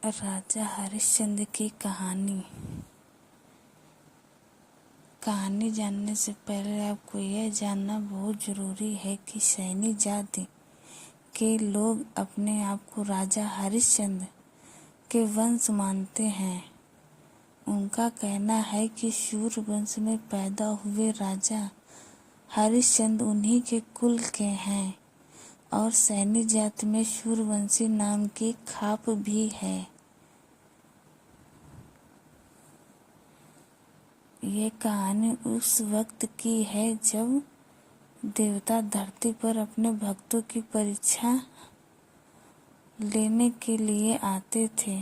राजा हरिश्चंद्र की कहानी जानने से पहले आपको यह जानना बहुत जरूरी है कि सैनी जाति के लोग अपने आप को राजा हरिश्चंद्र के वंश मानते हैं। उनका कहना है कि सूर्य वंश में पैदा हुए राजा हरिश्चंद्र उन्हीं के कुल के हैं और सैनी जाति में सूर्यवंशी नाम की खाप भी है। ये कहानी उस वक्त की है जब देवता धरती पर अपने भक्तों की परीक्षा लेने के लिए आते थे।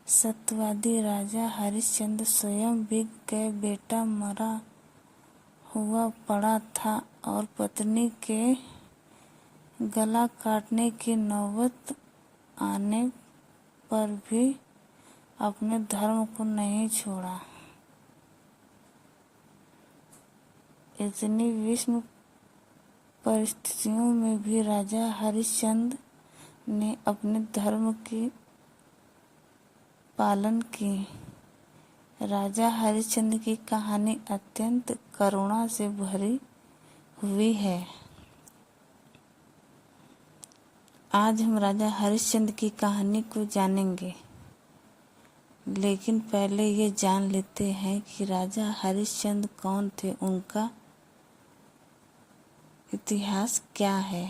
सत्यवादी राजा हरिश्चंद्र स्वयं बिक गए, बेटा मरा हुआ पड़ा था और पत्नी के गला काटने की नौबत आने पर भी अपने धर्म को नहीं छोड़ा। इतनी विषम परिस्थितियों में भी राजा हरिश्चंद्र ने अपने धर्म की पालन की। राजा हरिश्चंद्र की कहानी अत्यंत करुणा से भरी हुई है। आज हम राजा हरिश्चंद्र की कहानी को जानेंगे, लेकिन पहले ये जान लेते हैं कि राजा हरिश्चंद्र कौन थे, उनका इतिहास क्या है।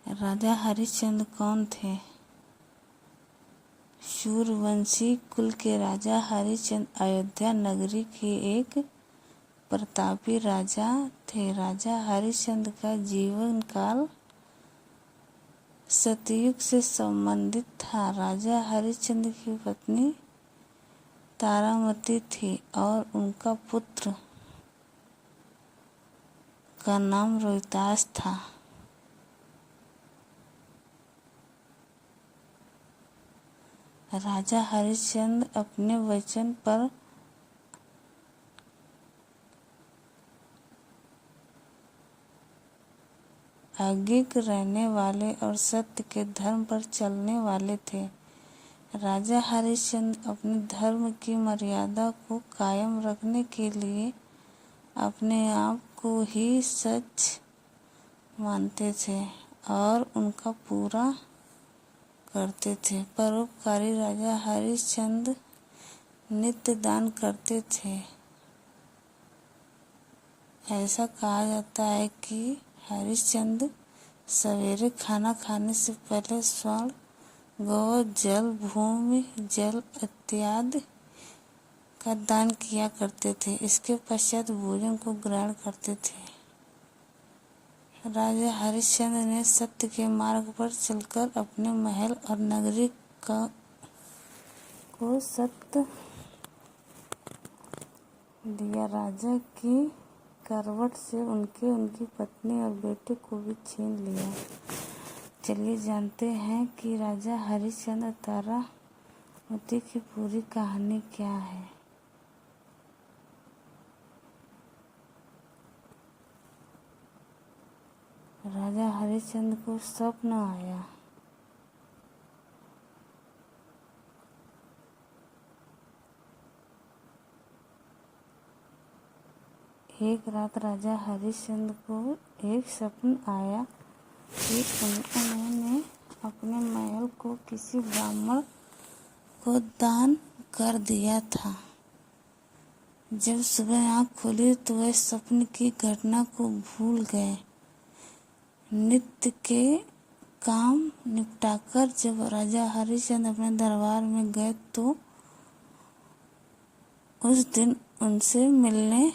राजा हरिश्चंद्र कौन थे? सूर्यवंशी कुल के राजा हरिश्चंद्र अयोध्या नगरी के एक प्रतापी राजा थे। राजा हरिश्चंद्र का जीवन काल सतयुग से संबंधित था। राजा हरिश्चंद्र की पत्नी तारामती थी और उनका पुत्र का नाम रोहितास था। राजा हरिश्चंद्र अपने वचन पर अडिग रहने वाले और सत्य के धर्म पर चलने वाले थे। राजा हरिश्चंद्र अपने धर्म की मर्यादा को कायम रखने के लिए अपने आप को ही सच मानते थे और उनका पूरा करते थे। परोपकारी राजा हरिश्चंद्र नित्य दान करते थे। ऐसा कहा जाता है कि हरिश्चंद्र सवेरे खाना खाने से पहले स्वर्ण, गौ, जल, भूमि, जल इत्यादि का दान किया करते थे। इसके पश्चात भोजन को ग्रहण करते थे। राजा हरिश्चंद्र ने सत्य के मार्ग पर चलकर अपने महल और नगरी को सत्य दिया। राजा की करवट से उनकी पत्नी और बेटे को भी छीन लिया। चलिए जानते हैं कि राजा हरिश्चंद्र तारामती की पूरी कहानी क्या है। राजा हरिश्चंद्र को स्वप्न आया। एक रात राजा हरिश्चंद्र को एक स्वप्न आया कि उन्होंने अपने महल को किसी ब्राह्मण को दान कर दिया था। जब सुबह आँख खोली तो वह स्वप्न की घटना को भूल गए। नित्य के काम निपटाकर जब राजा हरिश्चंद्र अपने दरबार में गए तो उस दिन उनसे मिलने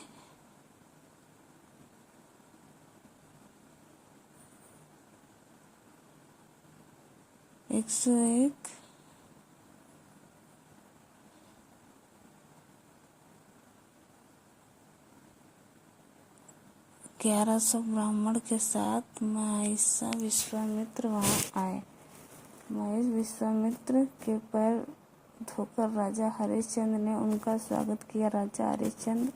101 1100 ब्राह्मण के साथ महिषा विश्वामित्र वहां आए। महिष विश्वामित्र के पैर धोकर राजा हरिश्चंद्र ने उनका स्वागत किया। राजा हरिश्चंद्र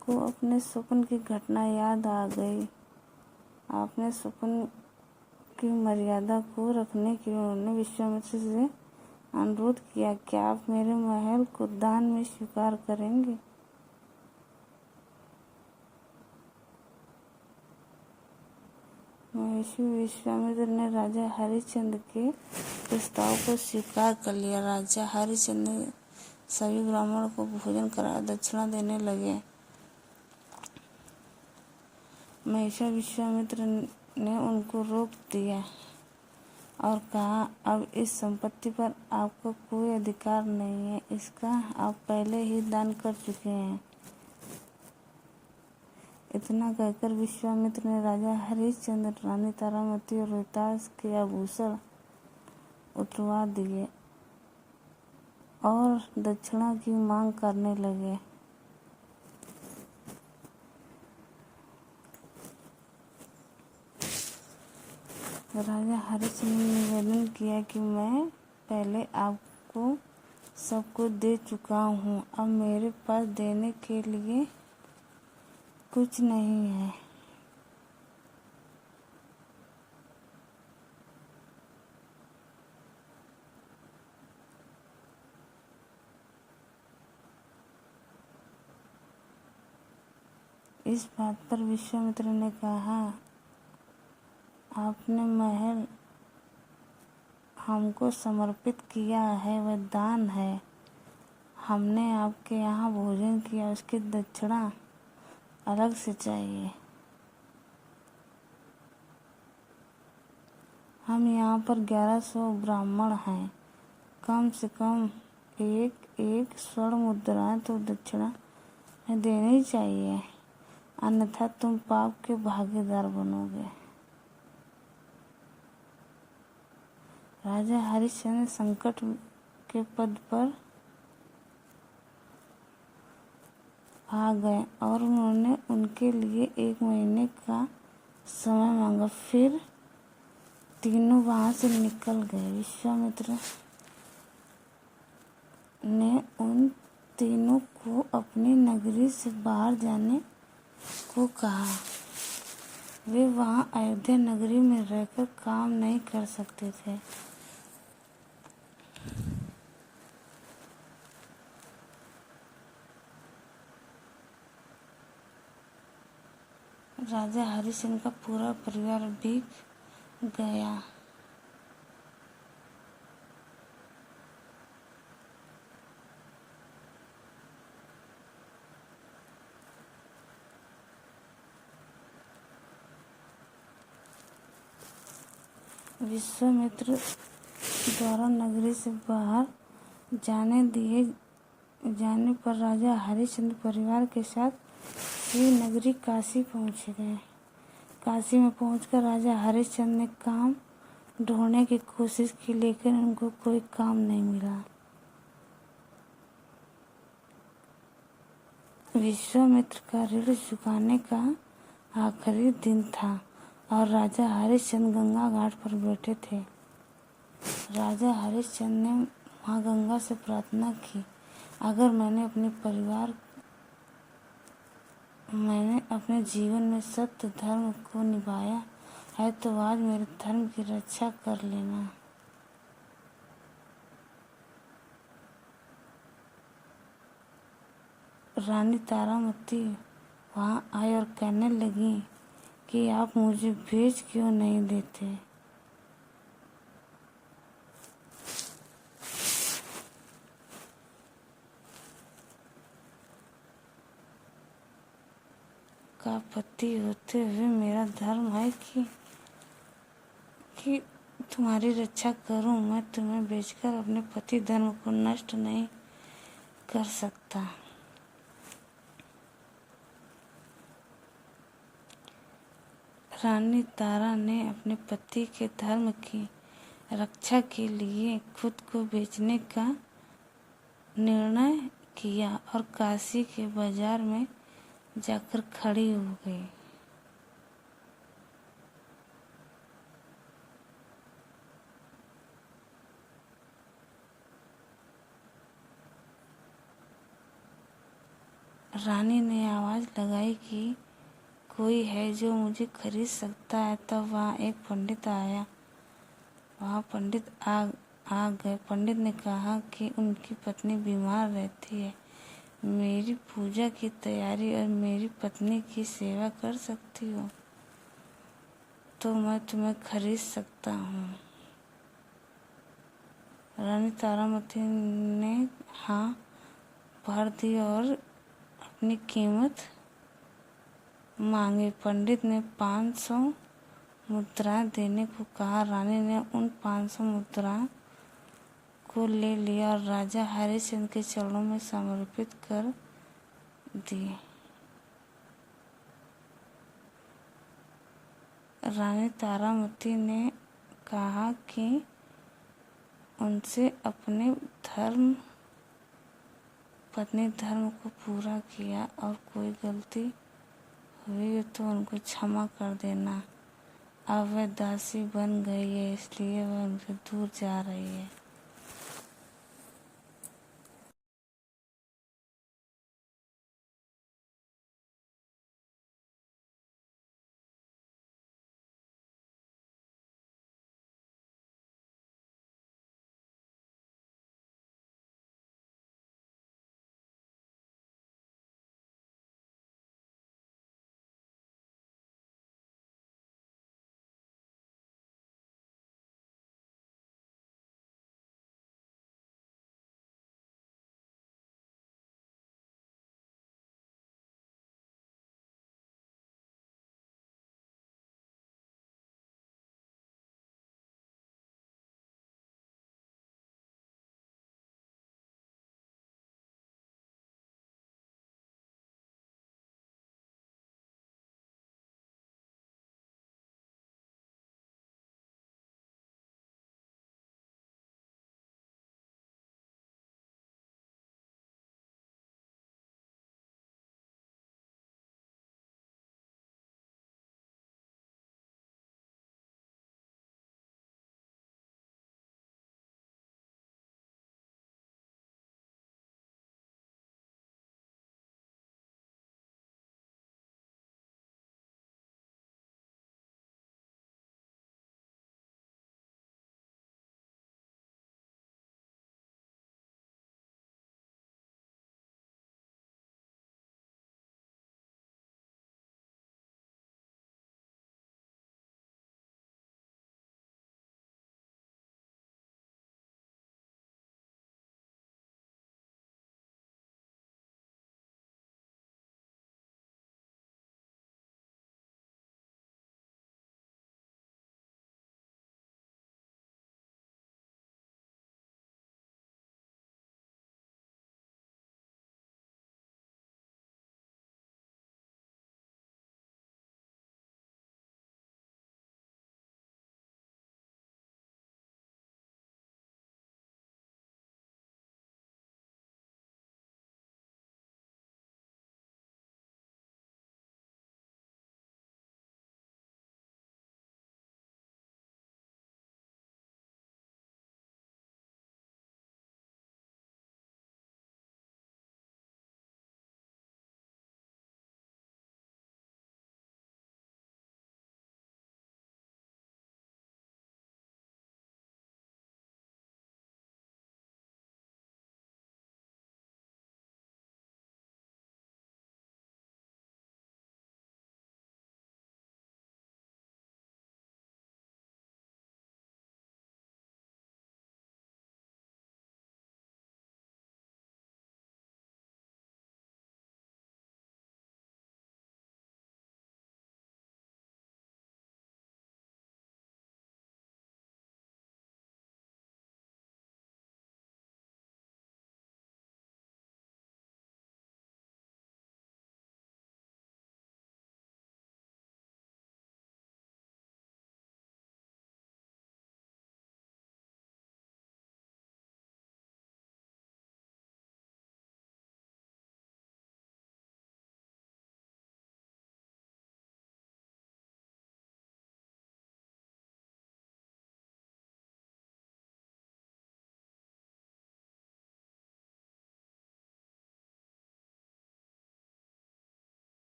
को अपने स्वप्न की घटना याद आ गई। अपने स्वप्न की मर्यादा को रखने के लिए उन्होंने विश्वामित्र से अनुरोध किया, क्या आप मेरे महल को दान में स्वीकार करेंगे? महर्षि विश्वामित्र ने राजा हरिश्चंद्र के प्रस्ताव को स्वीकार कर लिया। राजा हरिश्चंद्र ने सभी ब्राह्मणों को भोजन कराया, दक्षिणा देने लगे। महर्षि विश्वामित्र ने उनको रोक दिया और कहा, अब इस संपत्ति पर आपका कोई अधिकार नहीं है, इसका आप पहले ही दान कर चुके हैं। इतना कहकर विश्वामित्र ने राजा हरिश्चंद्र, रानी तारामती और रोहतास के आभूषण उतरवा दिए और दक्षिणा की मांग करने लगे। राजा हरिश्चंद्र ने निवेदन किया कि मैं पहले आपको सब कुछ दे चुका हूँ, अब मेरे पास देने के लिए कुछ नहीं है। इस बात पर विश्वामित्र ने कहा, आपने महल हमको समर्पित किया है, वह दान है। हमने आपके यहाँ भोजन किया, उसकी दक्षिणा अलग से चाहिए। हम यहाँ पर 1100 ब्राह्मण हैं, कम से कम एक स्वर्ण मुद्राएं तो दक्षिणा में देनी चाहिए, अन्यथा तुम पाप के भागीदार बनोगे। राजा हरिश्चंद्र संकट के पद पर आ गए और उन्होंने उनके लिए 1 महीने का समय मांगा। फिर तीनों वहां से निकल गए। विश्वामित्र ने उन तीनों को अपनी नगरी से बाहर जाने को कहा। वे वहां अयोध्या नगरी में रहकर काम नहीं कर सकते थे। राजा हरिश्चंद्र का पूरा परिवार भीग गया। विश्वामित्र द्वारा नगरी से बाहर जाने पर राजा हरिश्चंद्र परिवार के साथ श्री नगरी काशी पहुँच गए। काशी में पहुंचकर राजा हरिश्चंद्र ने काम ढूंढने की कोशिश की, लेकिन उनको कोई काम नहीं मिला। विश्वामित्र का ऋण चुकाने का आखिरी दिन था और राजा हरिश्चंद्र गंगा घाट पर बैठे थे। राजा हरिश्चंद्र ने माँ गंगा से प्रार्थना की, अगर मैंने अपने जीवन में सत्य धर्म को निभाया है तो आज मेरे धर्म की रक्षा कर लेना। रानी तारामती वहां आई और कहने लगी कि आप मुझे भेज क्यों नहीं देते। का पति होते हुए मेरा धर्म है कि तुम्हारी रक्षा करूं। मैं तुम्हें बेचकर अपने पति धर्म को नष्ट नहीं कर सकता। रानी तारा ने अपने पति के धर्म की रक्षा के लिए खुद को बेचने का निर्णय किया और काशी के बाजार में जाकर खड़ी हो गई। रानी ने आवाज़ लगाई कि कोई है जो मुझे खरीद सकता है। तब वहाँ एक पंडित आया। वहाँ पंडित आ गए। पंडित ने कहा कि उनकी पत्नी बीमार रहती है। मेरी पूजा की तैयारी और मेरी पत्नी की सेवा कर सकती हो तो मैं तुम्हें खरीद सकता हूँ। रानी तारामती ने हाँ भर दी और अपनी कीमत मांगी। पंडित ने 500 मुद्राएं देने को कहा। रानी ने उन 500 मुद्राओं को ले लिया और राजा हरिश्चंद्र के चरणों में समर्पित कर दी। रानी तारामती ने कहा कि उनसे अपने पत्नी धर्म को पूरा किया और कोई गलती हुई तो उनको क्षमा कर देना। अब वह दासी बन गई है, इसलिए वह उनसे दूर जा रही है।